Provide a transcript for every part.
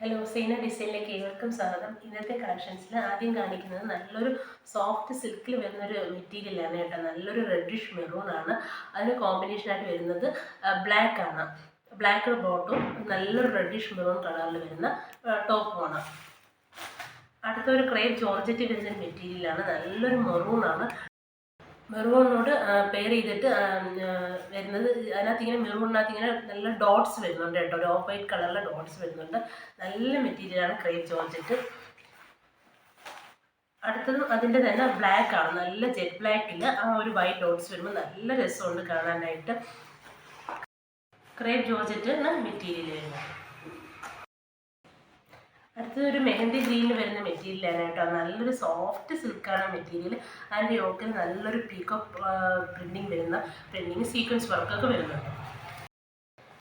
Hello, Seena ഡിസൈനിലേക്ക് ഏവർക്കും സ്വാഗതം. ഇന്നത്തെ കളക്ഷൻസിൽ ആദ്യം കാണിക്കുന്നത് നല്ലൊരു സോഫ്റ്റ് സിൽക്കിൽ വരുന്നൊരു മെറ്റീരിയലാണ് കേട്ടോ. നല്ലൊരു റെഡിഷ് മെറൂൺ ആണ്. അതിന് കോമ്പിനേഷനായിട്ട് വരുന്നത് ബ്ലാക്ക് ആണ്. ബ്ലാക്ക് ബോട്ടും നല്ലൊരു റെഡിഷ് മെറൂൺ കളറിൽ വരുന്ന ടോപ്പുമാണ്. അടുത്തൊരു ക്രേപ്പ് ജോർജറ്റ് വരുന്നൊരു മെറ്റീരിയലാണ്. നല്ലൊരു മെറൂൺ ആണ്. മെറൂണിനോട് പെയർ ചെയ്തിട്ട് വരുന്നത് അതിനകത്ത് ഇങ്ങനെ മെറൂണിനകത്ത് ഇങ്ങനെ നല്ല ഡോട്ട്സ് വരുന്നുണ്ട് കേട്ടോ. ഒരു ഓഫ് വൈറ്റ് കളറിലെ ഡോട്ട്സ് വരുന്നുണ്ട്. നല്ല മെറ്റീരിയലാണ് ക്രേപ്പ് ജോർജറ്റ്. അടുത്തതും അതിൻ്റെ തന്നെ ബ്ലാക്ക് ആണ്. നല്ല ജെറ്റ് ബ്ലാക്കിൽ ആ ഒരു വൈറ്റ് ഡോട്ട്സ് വരുമ്പോൾ നല്ല രസമുണ്ട് കാണാനായിട്ട്. ക്രേപ്പ് ജോർജറ്റ് മെറ്റീരിയൽ വരുന്നത്. അടുത്തൊരു മെഹന്തി ഗ്രീനിൽ വരുന്ന മെറ്റീരിയലാണ് കേട്ടോ. നല്ലൊരു സോഫ്റ്റ് സിൽക്കാണ് മെറ്റീരിയൽ. അതിൻ്റെ യോക്കിൽ നല്ലൊരു പീക്കോക്ക് പ്രിൻറ്റിങ് സീക്വൻസ് വർക്കൊക്കെ വരുന്നുണ്ട്.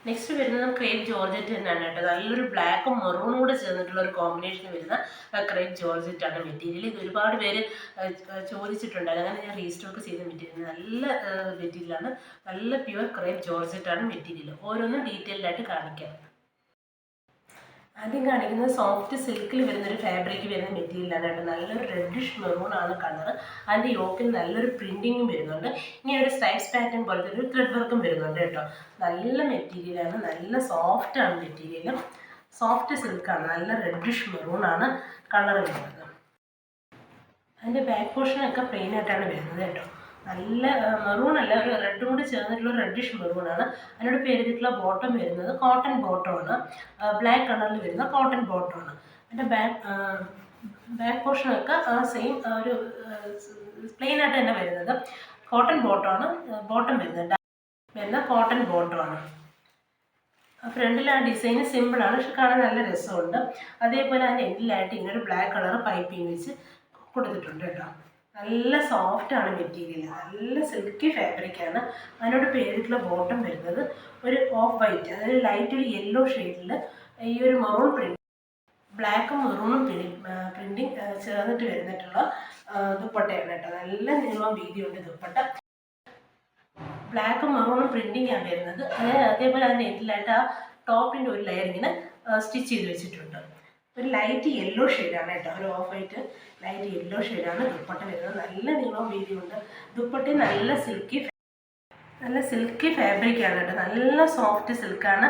നെക്സ്റ്റ് വരുന്നത് ക്രേപ്പ് ജോർജറ്റ് തന്നെയാണ് കേട്ടോ. നല്ലൊരു ബ്ലാക്കും മെറൂണും കൂടെ ചേർന്നിട്ടുള്ള ഒരു കോമ്പിനേഷൻ വരുന്ന ക്രേപ്പ് ജോർജറ്റ് ആണ് മെറ്റീരിയൽ. ഇത് ഒരുപാട് പേര് ചോദിച്ചിട്ടുണ്ടായിരുന്നു. അങ്ങനെ ഞാൻ റീസ്റ്റോക്ക് ചെയ്ത മെറ്റീരിയൽ നല്ല മെറ്റീരിയലാണ്. നല്ല പ്യുവർ ക്രേപ്പ് ജോർജറ്റ് ആണ് മെറ്റീരിയൽ. ഓരോന്നും ഡീറ്റെയിൽഡ് ആയിട്ട് കാണിക്കാം. ആദ്യം കാണിക്കുന്നത് സോഫ്റ്റ് സിൽക്കിൽ വരുന്നൊരു ഫാബ്രിക് വരുന്ന മെറ്റീരിയലാണ് കേട്ടോ. നല്ലൊരു റെഡിഷ് മെറൂൺ ആണ് കളർ. അതിൻ്റെ യോക്കിൽ നല്ലൊരു പ്രിൻറ്റിങ്ങും വരുന്നുണ്ട്. ഇങ്ങനെ ഒരു സ്ട്രൈപ്സ് പാറ്റേൺ പോലത്തെ ഒരു ത്രെഡ് വർക്കും വരുന്നുണ്ട് കേട്ടോ. നല്ല മെറ്റീരിയലാണ്. നല്ല സോഫ്റ്റ് ആണ് മെറ്റീരിയൽ. സോഫ്റ്റ് സിൽക്കാണ്. നല്ല റെഡിഷ് മെറൂൺ ആണ് കളർ വരുന്നത്. അതിൻ്റെ ബാക്ക് പോർഷനൊക്കെ പ്ലെയിൻ ആയിട്ടാണ് വരുന്നത് കേട്ടോ. നല്ല മെറൂൺ അല്ല, ഒരു റെഡും കൂടി ചേർന്നിട്ടുള്ള റെഡിഷ് മെറൂൺ ആണ്. അതിനോട് പേരിട്ടുള്ള ബോട്ടം വരുന്നത് കോട്ടൺ ബോട്ടമാണ്. ബ്ലാക്ക് കളറിൽ വരുന്ന കോട്ടൺ ബോട്ടമാണ്. അതിൻ്റെ ബാക്ക് പോർഷനൊക്കെ സെയിം ഒരു പ്ലെയിൻ ആയിട്ട് തന്നെ വരുന്നത്. കോട്ടൺ ബോട്ടമാണ് ബോട്ടം വരുന്ന കോട്ടൺ ബോട്ടമാണ്. ഫ്രണ്ടിൽ ആ ഡിസൈൻ സിമ്പിളാണ്, പക്ഷെ കാണാൻ നല്ല രസമുണ്ട്. അതേപോലെ അതിൻ്റെ എൻഡിലായിട്ട് ഇങ്ങനെ ഒരു ബ്ലാക്ക് കളർ പൈപ്പിംഗ് വെച്ച് കൊടുത്തിട്ടുണ്ട് കേട്ടോ. നല്ല സോഫ്റ്റ് ആണ് മെറ്റീരിയൽ. നല്ല സിൽക്കി ഫാബ്രിക്കാണ്. അതിനോട് പേരിട്ടുള്ള ബോട്ടം വരുന്നത് ഒരു ഓഫ് വൈറ്റ്, അതായത് ലൈറ്റ് ഒരു യെല്ലോ ഷെയ്ഡിൽ ഈ ഒരു മെറൂൺ പ്രിന്റ്, ബ്ലാക്കും മെറൂണും പ്രിന്റിങ് ചേർന്നിട്ട് വരുന്നിട്ടുള്ള ദുപ്പട്ടയാണ് കേട്ടോ. നല്ല നീളവും വീതിയുണ്ട് ദുപ്പട്ട. ബ്ലാക്കും മെറൂണും പ്രിന്റിങ് ആണ് വരുന്നത്. അതേപോലെ അതിൻ്റെ എൻഡിലായിട്ട് ആ ടോപ്പിൻ്റെ ഒരു ലെയർ ഇങ്ങനെ സ്റ്റിച്ച് ചെയ്ത് വെച്ചിട്ടുണ്ട്. ഒരു ലൈറ്റ് യെല്ലോ ഷെയ്ഡാണ് കേട്ടോ. ഒരു ഓഫ് വൈറ്റ് ലൈറ്റ് യെല്ലോ ഷെയ്ഡാണ് ദുപ്പട്ട വരുന്നത്. നല്ല നീളവും വീതിയുണ്ട്. ദുപ്പട്ട നല്ല സിൽക്കി ഫാബ്രിക്കാണ് കേട്ടോ. നല്ല സോഫ്റ്റ് സിൽക്കാണ്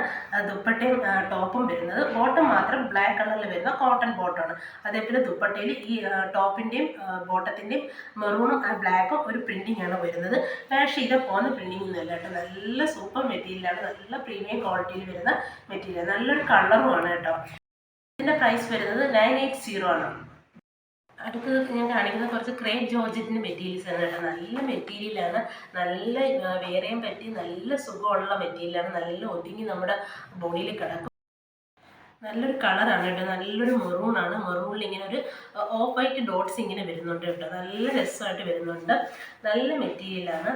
ദുപ്പട്ടയും ടോപ്പും വരുന്നത്. ബോട്ടം മാത്രം ബ്ലാക്ക് കളറിൽ വരുന്ന കോട്ടൺ ബോട്ടമാണ്. അതേപോലെ ദുപ്പട്ടയിൽ ഈ ടോപ്പിൻ്റെയും ബോട്ടത്തിൻ്റെയും മെറൂണും ബ്ലാക്കും ഒരു പ്രിൻറ്റിംഗ് ആണ് വരുന്നത്. വാഷ് ചെയ്ത് പോകുന്ന പ്രിൻറ്റിംഗ് ഒന്നുമല്ല കേട്ടോ. നല്ല സൂപ്പർ മെറ്റീരിയലാണ്. നല്ല പ്രീമിയം ക്വാളിറ്റിയിൽ വരുന്ന മെറ്റീരിയൽ. നല്ലൊരു കളറുമാണ് കേട്ടോ. ഇതിൻ്റെ പ്രൈസ് വരുന്നത് 980 ആണ്. അടുത്തത് ഞാൻ കാണിക്കുന്നത് കുറച്ച് ക്രേപ്പ് ജോർജറ്റിൻ്റെ മെറ്റീരിയൽസ് ആണ് കേട്ടോ. നല്ല മെറ്റീരിയലാണ്. നല്ല വേറെയും പറ്റി നല്ല സുഖമുള്ള മെറ്റീരിയലാണ്. നല്ല ഒതുങ്ങി നമ്മുടെ ബോഡിയിൽ കിടക്കും. നല്ലൊരു കളറാണ് കേട്ടോ. നല്ലൊരു മെറൂണാണ്. മെറൂണിൽ ഇങ്ങനെ ഒരു ഓഫ് വൈറ്റ് ഡോട്ട്സ് ഇങ്ങനെ വരുന്നുണ്ട് കേട്ടോ. നല്ല രസമായിട്ട് വരുന്നുണ്ട്. നല്ല മെറ്റീരിയലാണ്.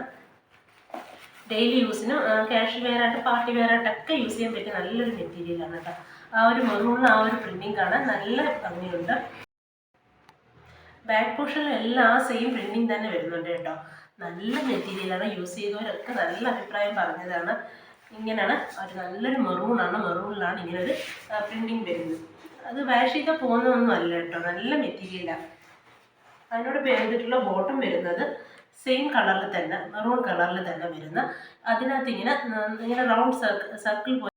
ഡെയിലി യൂസിനും ക്യാഷ് വെയറായിട്ട് പാർട്ടി വെയറായിട്ടൊക്കെ യൂസ് ചെയ്യാൻ പറ്റിയ നല്ലൊരു മെറ്റീരിയലാണ് കേട്ടോ. ആ ഒരു മെറൂണിന് ആ ഒരു പ്രിൻറ്റിങ് കാണാൻ നല്ല ഭംഗിയുണ്ട്. ബാക്ക് പോർഷനിൽ എല്ലാം സെയിം പ്രിൻറ്റിങ് തന്നെ വരുന്നുണ്ട് കേട്ടോ. നല്ല മെറ്റീരിയലാണ്. യൂസ് ചെയ്തവരൊക്കെ നല്ല അഭിപ്രായം പറഞ്ഞതാണ്. ഇങ്ങനെയാണ് ഒരു നല്ലൊരു മെറൂണാണ്. മെറൂണിലാണ് ഇങ്ങനെ ഒരു പ്രിൻറ്റിങ് വരുന്നത്. അത് വാഷ് ചെയ്താൽ പോകുന്നതൊന്നും അല്ല കേട്ടോ. നല്ല മെറ്റീരിയലാണ്. അതിനോട് പേരിട്ടുള്ള ബോട്ടം വരുന്നത് സെയിം കളറിൽ തന്നെ, മെറൂൺ കളറിൽ തന്നെ വരുന്ന, അതിനകത്ത് ഇങ്ങനെ റൗണ്ട് സർക്കിൾ പോലെ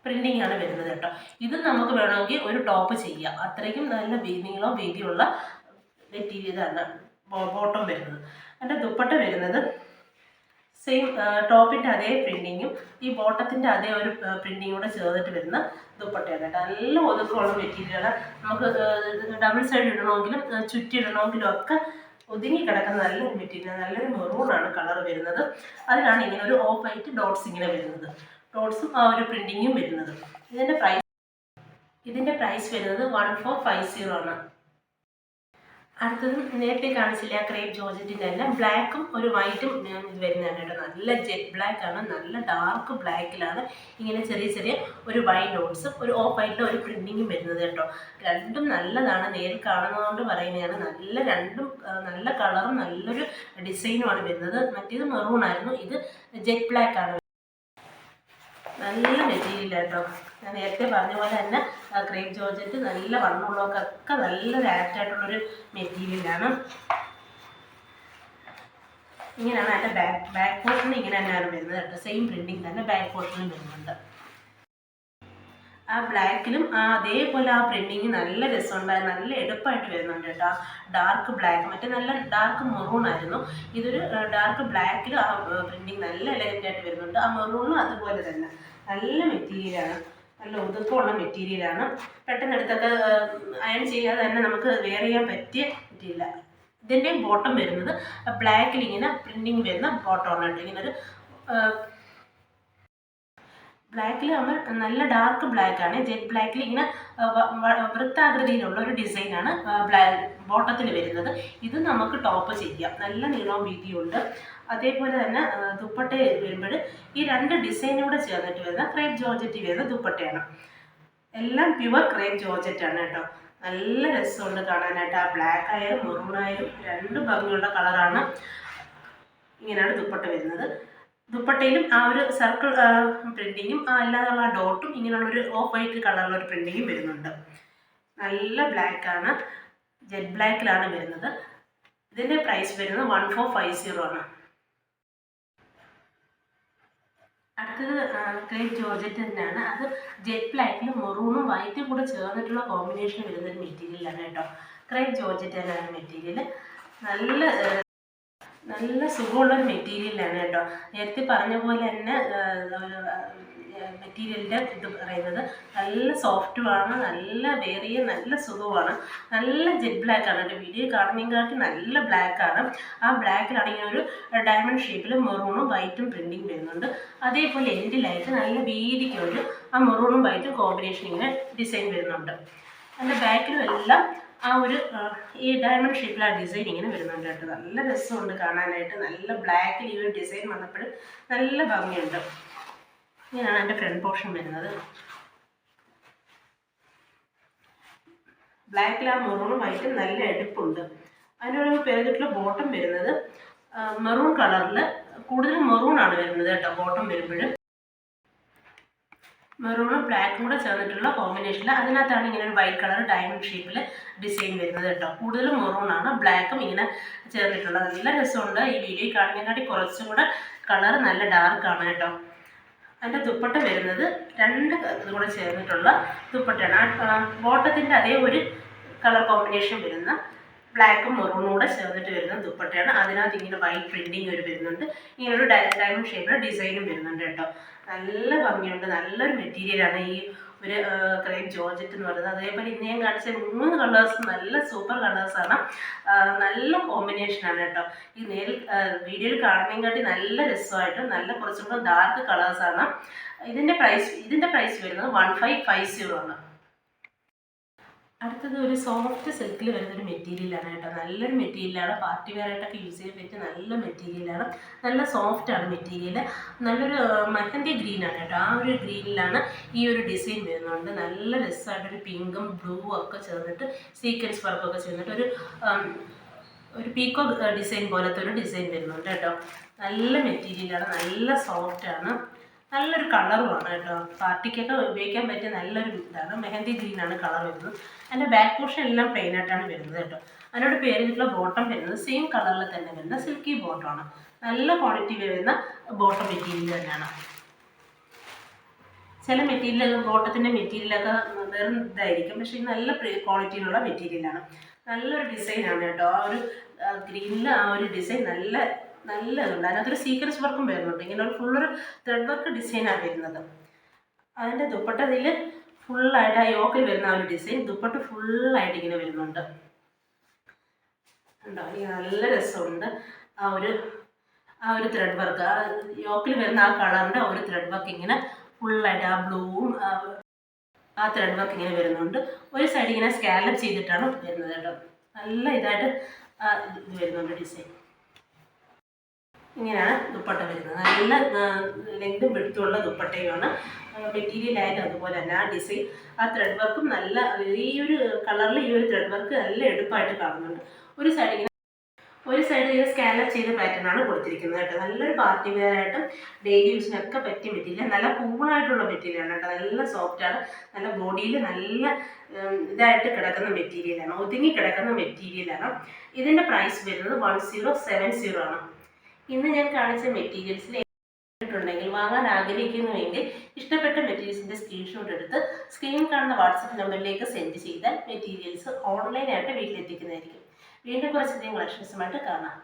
പ്രിൻറ്റിങ് ആണ് വരുന്നത് കേട്ടോ. ഇത് നമുക്ക് വേണമെങ്കിൽ ഒരു ടോപ്പ് ചെയ്യാം. അത്രയ്ക്കും നല്ല നീളവും വീതിയുള്ള മെറ്റീരിയലാണ് ബോട്ടം വരുന്നത്. അതിൻ്റെ ദുപ്പട്ട വരുന്നത് സെയിം ടോപ്പിൻ്റെ അതേ പ്രിൻറ്റിങ്ങും ഈ ബോട്ടത്തിൻ്റെ അതേ ഒരു പ്രിൻറ്റിങ്ങും കൂടെ ചേർന്നിട്ട് വരുന്ന ദുപ്പട്ടയാണ് കേട്ടോ. നല്ല ഒതുക്കമുള്ള മെറ്റീരിയലാണ്. നമുക്ക് ഡബിൾ സൈഡ് ഇടണമെങ്കിലും ചുറ്റിടണമെങ്കിലും ഒക്കെ ഒതുങ്ങി കിടക്കുന്ന നല്ലൊരു മെറ്റീരിയൽ. നല്ലൊരു മെറൂണാണ് കളർ വരുന്നത്. അതിനാണ് ഇങ്ങനെ ഒരു ഓഫ് വൈറ്റ് ഡോട്ട്സ് ഇങ്ങനെ വരുന്നത്. ഡോട്ട്സും ആ ഒരു പ്രിൻറ്റിങ്ങും വരുന്നത്. ഇതിൻ്റെ പ്രൈസ് വരുന്നത് 1450 ആണ്. അടുത്തത് നേരത്തെ കാണിച്ചില്ല ക്രേപ്പ് ജോർജറ്റിൻ്റെ തന്നെ ബ്ലാക്കും ഒരു വൈറ്റും വരുന്നതാണ് കേട്ടോ. നല്ല ജെറ്റ് ബ്ലാക്ക് ആണ്. നല്ല ഡാർക്ക് ബ്ലാക്കിലാണ് ഇങ്ങനെ ചെറിയ ചെറിയ ഒരു വൈറ്റ് ഡോട്ട്സും ഒരു ഓഫ് വൈറ്റിലും ഒരു പ്രിൻറ്റിങ്ങും വരുന്നത് കേട്ടോ. രണ്ടും നല്ലതാണ്. നേരിൽ കാണുന്നതുകൊണ്ട് പറയുന്നതാണ്. രണ്ടും നല്ല കളറും നല്ലൊരു ഡിസൈനുമാണ് വരുന്നത്. മറ്റേത് മെറൂൺ ആയിരുന്നു, ഇത് ജെറ്റ് ബ്ലാക്ക് ആണ്. നല്ല മെറ്റീരിയൽ കേട്ടോ. ഞാൻ നേരത്തെ പറഞ്ഞ പോലെ തന്നെ ക്രേപ്പ് ജോർജറ്റ് നല്ല വണ്ണമുള്ളവർക്കൊക്കെ നല്ലൊരു ആപ്റ്റായിട്ടുള്ളൊരു മെറ്റീരിയലാണ്. ഇങ്ങനെയാണ് അതിൻ്റെ ബാക്ക് പോർഷന് ഇങ്ങനെ തന്നെയാണ് വരുന്നത് കേട്ടോ. സെയിം പ്രിൻറ്റിങ് തന്നെ ബാക്ക് പോർഷനും വരുന്നുണ്ട്. ആ ബ്ലാക്കിലും അതേപോലെ ആ പ്രിൻറ്റിങ് നല്ല രസമുണ്ട്, നല്ല എടുപ്പായിട്ട് വരുന്നുണ്ട് കേട്ടോ. ഡാർക്ക് ബ്ലാക്ക്, മറ്റേ നല്ല ഡാർക്ക് മെറൂൺ ആയിരുന്നു, ഇതൊരു ഡാർക്ക് ബ്ലാക്കിൽ ആ പ്രിൻറ്റിങ് നല്ല എലഗൻ്റ് ആയിട്ട് വരുന്നുണ്ട്. ആ മെറൂണും അതുപോലെ തന്നെ നല്ല മെറ്റീരിയലാണ്, നല്ല ഒതുക്കമുള്ള മെറ്റീരിയലാണ്. പെട്ടെന്ന് എടുത്തൊക്കെ അയൺ ചെയ്യാതെ തന്നെ നമുക്ക് വെയർ ചെയ്യാൻ പറ്റിയ മെറ്റീരിയല. ഇതിൻ്റെ ബോട്ടം വരുന്നത് ബ്ലാക്കിൽ ഇങ്ങനെ പ്രിൻറ്റിങ് വരുന്ന ബോട്ടമാണ് കേട്ടോ. ഇങ്ങനെ ഒരു ബ്ലാക്കിൽ നമ്മൾ നല്ല ഡാർക്ക് ബ്ലാക്കാണ്, ജെറ്റ് ബ്ലാക്കിൽ ഇങ്ങനെ വൃത്താകൃതിയിലുള്ള ഒരു ഡിസൈനാണ് ബോട്ടത്തിൽ വരുന്നത്. ഇത് നമുക്ക് ടോപ്പ് ചെയ്യാം, നല്ല നീളവും വീതിയും ഉണ്ട്. അതേപോലെ തന്നെ ദുപ്പട്ട വരുമ്പോൾ ഈ രണ്ട് ഡിസൈനൂടെ ചേർന്നിട്ട് വരുന്ന ക്രേപ്പ് ജോർജറ്റ് വരുന്ന ദുപ്പട്ടയാണ്. എല്ലാം പ്യുവർ ക്രേപ്പ് ജോർജറ്റാണ് കേട്ടോ. നല്ല രസമുണ്ട് കാണാനായിട്ട്. ആ ബ്ലാക്ക് ആയാലും മെറൂൺ ആയാലും രണ്ട് ഭംഗിയുള്ള കളറാണ്. ഇങ്ങനെയാണ് ദുപ്പട്ട വരുന്നത്. ദുപ്പട്ടയിലും ആ ഒരു സർക്കിൾ പ്രിൻറ്റിങ്ങും അല്ലാതുള്ള ഡോട്ടും ഇങ്ങനെയുള്ളൊരു ഓഫ് വൈറ്റ് കളറിലൊരു പ്രിൻറ്റിങ്ങും വരുന്നുണ്ട്. നല്ല ബ്ലാക്കാണ്, ജെറ്റ് ബ്ലാക്കിലാണ് വരുന്നത്. ഇതിൻ്റെ പ്രൈസ് വരുന്നത് 1450 ആണ്. അടുത്തത് ക്രേപ്പ് ജോർജറ്റ് തന്നെയാണ്. അത് ജെറ്റ് ബ്ലാക്കിൽ മെറൂണും വൈറ്റും കൂടെ ചേർന്നിട്ടുള്ള കോമ്പിനേഷൻ വരുന്നൊരു മെറ്റീരിയലാണ് കേട്ടോ. ക്രേപ്പ് ജോർജറ്റ് തന്നെയാണ് മെറ്റീരിയൽ. നല്ല സുഖമുള്ളൊരു മെറ്റീരിയലാണ് കേട്ടോ. നേരത്തെ പറഞ്ഞ പോലെ തന്നെ മെറ്റീരിയലിൻ്റെ ഇത് പറയുന്നത് നല്ല സോഫ്റ്റുമാണ്, നല്ല വേറിയ നല്ല സുഖമാണ്. നല്ല ജെറ്റ് ബ്ലാക്കാണ് കേട്ടോ. വീഡിയോ കാണുന്നതിനെക്കാട്ടി നല്ല ബ്ലാക്കാണ്. ആ ബ്ലാക്കിലാണെങ്കിൽ ഒരു ഡയമണ്ട് ഷേപ്പിൽ മെറൂണും വൈറ്റും പ്രിൻറ്റിങ് വരുന്നുണ്ട്. അതേപോലെ എൻഡിലായിട്ട് നല്ല വീതിക്കൊരു ആ മെറൂണും വൈറ്റും കോമ്പിനേഷൻ ഇങ്ങനെ ഡിസൈൻ വരുന്നുണ്ട്. അതിൻ്റെ ബാക്കിലും എല്ലാം ആ ഒരു ഈ ഡയമണ്ട് ഷേപ്പിൽ ആ ഡിസൈൻ ഇങ്ങനെ വരുന്നുണ്ട് കേട്ടോ. നല്ല രസമുണ്ട് കാണാനായിട്ട്. നല്ല ബ്ലാക്കിൽ ഈ ഒരു ഡിസൈൻ വന്നപ്പോൾ നല്ല ഭംഗിയുണ്ട്. ഇങ്ങനെയാണ് എൻ്റെ ഫ്രണ്ട് പോർഷൻ വരുന്നത്. ബ്ലാക്കിൽ ആ മെറൂണും വൈറ്റും നല്ല എടുപ്പുണ്ട്. അതിനൊരു പേരിട്ടുള്ള ബോട്ടം വരുന്നത് മെറൂൺ കളറിൽ, കൂടുതലും മെറൂൺ ആണ് വരുന്നത് കേട്ടോ. ബോട്ടം വരുമ്പോഴും മെറൂണും ബ്ലാക്കും കൂടെ ചേർന്നിട്ടുള്ള കോമ്പിനേഷനിൽ അതിനകത്താണ് ഇങ്ങനെ ഒരു വൈറ്റ് കളർ ഡയമണ്ട് ഷേപ്പിൽ ഡിസൈൻ വരുന്നത് കേട്ടോ. കൂടുതലും മെറൂണാണ്, ബ്ലാക്കും ഇങ്ങനെ ചേർന്നിട്ടുള്ളത്. നല്ല രസമുണ്ട്. ഈ വീഡിയോ കാണുന്നതിനെക്കാട്ടി കുറച്ചും കൂടെ കളർ നല്ല ഡാർക്കാണ് കേട്ടോ. അതിൻ്റെ ദുപ്പട്ട വരുന്നത് രണ്ട് ഇത് കൂടെ ചേർന്നിട്ടുള്ള ദുപ്പട്ടയാണ്. ബോട്ടത്തിൻ്റെ അതേ ഒരു കളർ കോമ്പിനേഷൻ വരുന്ന ബ്ലാക്കും മെറൂണും കൂടെ ചേർന്നിട്ട് വരുന്ന ദുപ്പട്ടയാണ്. അതിനകത്ത് ഇങ്ങനെ വൈറ്റ് പ്രിൻറ്റിങ് ഒരു വരുന്നുണ്ട്, ഇങ്ങനെ ഒരു ഡയമണ്ട് ഷേപ്പിലെ ഡിസൈനും വരുന്നുണ്ട് കേട്ടോ. നല്ല ഭംഗിയുണ്ട്, നല്ലൊരു മെറ്റീരിയലാണ് ഈ ഒരു ക്രേപ്പ് ജോർജറ്റ് എന്ന് പറയുന്നത്. അതേപോലെ ഇന്ന് ഞാൻ കാണിച്ച 3 കളേഴ്സ് നല്ല സൂപ്പർ കളേഴ്സാണ്, നല്ല കോമ്പിനേഷനാണ് കേട്ടോ. ഈ വീഡിയോയിൽ കാണുന്നതിനെക്കാട്ടി നല്ല രസമായിട്ട് നല്ല കുറച്ചും കൂടെ ഡാർക്ക് കളേഴ്സാണ്. ഇതിൻ്റെ പ്രൈസ് വരുന്നത് 1550 ആണ്. അടുത്തത് ഒരു സോഫ്റ്റ് സിൽക്കിൽ വരുന്നൊരു മെറ്റീരിയലാണ് കേട്ടോ. നല്ലൊരു മെറ്റീരിയലാണ്, പാർട്ടി വെയർ ആയിട്ടൊക്കെ യൂസ് ചെയ്യാൻ പറ്റിയ നല്ല മെറ്റീരിയലാണ്. നല്ല സോഫ്റ്റാണ് മെറ്റീരിയൽ. നല്ലൊരു മെഹന്തി ഗ്രീനാണ് കേട്ടോ. ആ ഒരു ഗ്രീനിലാണ് ഈ ഒരു ഡിസൈൻ വരുന്നുണ്ട്. നല്ല രസമായിട്ടൊരു പിങ്കും ബ്ലൂവും ഒക്കെ ചേർന്നിട്ട് സീക്വൻസ് വർക്കൊക്കെ ചേർന്നിട്ട് ഒരു പീക്കോ ഡിസൈൻ പോലത്തെ ഒരു ഡിസൈൻ വരുന്നുണ്ട് കേട്ടോ. നല്ല മെറ്റീരിയലാണ്, നല്ല സോഫ്റ്റാണ്, നല്ലൊരു കളറുമാണ് കേട്ടോ. പാർട്ടിക്കൊക്കെ ഉപയോഗിക്കാൻ പറ്റിയ നല്ലൊരു ഇതാണ്. മെഹന്തി ഗ്രീനാണ് കളർ വരുന്നത്. അതിൻ്റെ ബാക്ക് പോർഷൻ എല്ലാം പ്ലെയിൻ ആയിട്ടാണ് വരുന്നത് കേട്ടോ. അതിനോട് പേരിട്ടുള്ള ബോട്ടം വരുന്നത് സെയിം കളറിൽ തന്നെ വരുന്ന സിൽക്കി ബോട്ടമാണ്. നല്ല ക്വാളിറ്റി വരുന്ന ബോട്ടം മെറ്റീരിയൽ തന്നെയാണ്. ചില മെറ്റീരിയലൊക്കെ ബോട്ടത്തിൻ്റെ മെറ്റീരിയലൊക്കെ വേറെ ഇതായിരിക്കും, പക്ഷേ ഇത് നല്ല ക്വാളിറ്റിയിലുള്ള മെറ്റീരിയലാണ്. നല്ലൊരു ഡിസൈനാണ് കേട്ടോ. ആ ഒരു ഗ്രീനിൽ ആ ഒരു ഡിസൈൻ നല്ലതുണ്ട്. അതിനകത്തൊരു സീക്വൻസ് വർക്കും വരുന്നുണ്ട്. ഇങ്ങനെ ഒരു ഫുള്ളൊരു ത്രെഡ് വർക്ക് ഡിസൈനാണ് വരുന്നത്. അതിൻ്റെ ദുപ്പട്ട ഇതിൽ ഫുള്ളായിട്ട് ആ യോക്കിൽ വരുന്ന ആ ഒരു ഡിസൈൻ ദുപ്പട്ട ഫുള്ളായിട്ട് ഇങ്ങനെ വരുന്നുണ്ട്. ഉണ്ടോ? നല്ല രസമുണ്ട്. ആ ഒരു ത്രെഡ് വർക്ക്, ആ യോക്കിൽ വരുന്ന ആ കളറിൻ്റെ ഒരു ത്രെഡ് വർക്ക് ഇങ്ങനെ ഫുള്ളായിട്ട് ആ ബ്ലൂവും ആ ത്രെഡ് വർക്ക് ഇങ്ങനെ വരുന്നുണ്ട്. ഒരു സൈഡ് ഇങ്ങനെ സ്കാലപ്പ് ചെയ്തിട്ടാണ് വരുന്നത് കേട്ടോ. നല്ല ഇതായിട്ട് ഇത് വരുന്നുണ്ട് ഡിസൈൻ. ഇങ്ങനെയാണ് ദുപ്പട്ട വരുന്നത്. നല്ല ലെങ്തും വെടുത്തുള്ള ദുപ്പട്ടയുമാണ്. മെറ്റീരിയലായാലും അതുപോലെ തന്നെ ആ ഡിസൈൻ, ആ ത്രെഡ് വർക്കും നല്ല ഈ ഒരു കളറിൽ ഈ ഒരു ത്രെഡ് വർക്ക് നല്ല എടുപ്പായിട്ട് കാണുന്നുണ്ട്. ഒരു സൈഡ് ഇങ്ങനെ ഒരു സൈഡ് ഇത് സ്കാനർ ചെയ്ത പാറ്റേൺ ആണ് കൊടുത്തിരിക്കുന്നത് കേട്ടോ. നല്ലൊരു പാർട്ടി വെയർ ആയിട്ടും ഡെയിലി യൂസിനൊക്കെ പറ്റിയ മെറ്റീരിയൽ, നല്ല കൂളായിട്ടുള്ള മെറ്റീരിയലാണ് കേട്ടോ. നല്ല സോഫ്റ്റാണ്, നല്ല ബോഡിയിൽ നല്ല ഇതായിട്ട് കിടക്കുന്ന മെറ്റീരിയലാണ്, ഒതുങ്ങി കിടക്കുന്ന മെറ്റീരിയലാണ്. ഇതിൻ്റെ പ്രൈസ് വരുന്നത് 1070 ആണ്. ഇന്ന് ഞാൻ കാണിച്ച മെറ്റീരിയൽസിൽ ുണ്ടെങ്കിൽ വാങ്ങാൻ ആഗ്രഹിക്കുന്നുവെങ്കിൽ ഇഷ്ടപ്പെട്ട മെറ്റീരിയൽസിൻ്റെ സ്ക്രീൻഷോട്ട് എടുത്ത് സ്ക്രീനിൽ കാണുന്ന വാട്സപ്പ് നമ്പറിലേക്ക് സെൻഡ് ചെയ്താൽ മെറ്റീരിയൽസ് ഓൺലൈനായിട്ട് വീട്ടിലെത്തിക്കുന്നതായിരിക്കും. വീണ്ടും കുറച്ചധികം കളക്ഷൻസുമായിട്ട് കാണാം.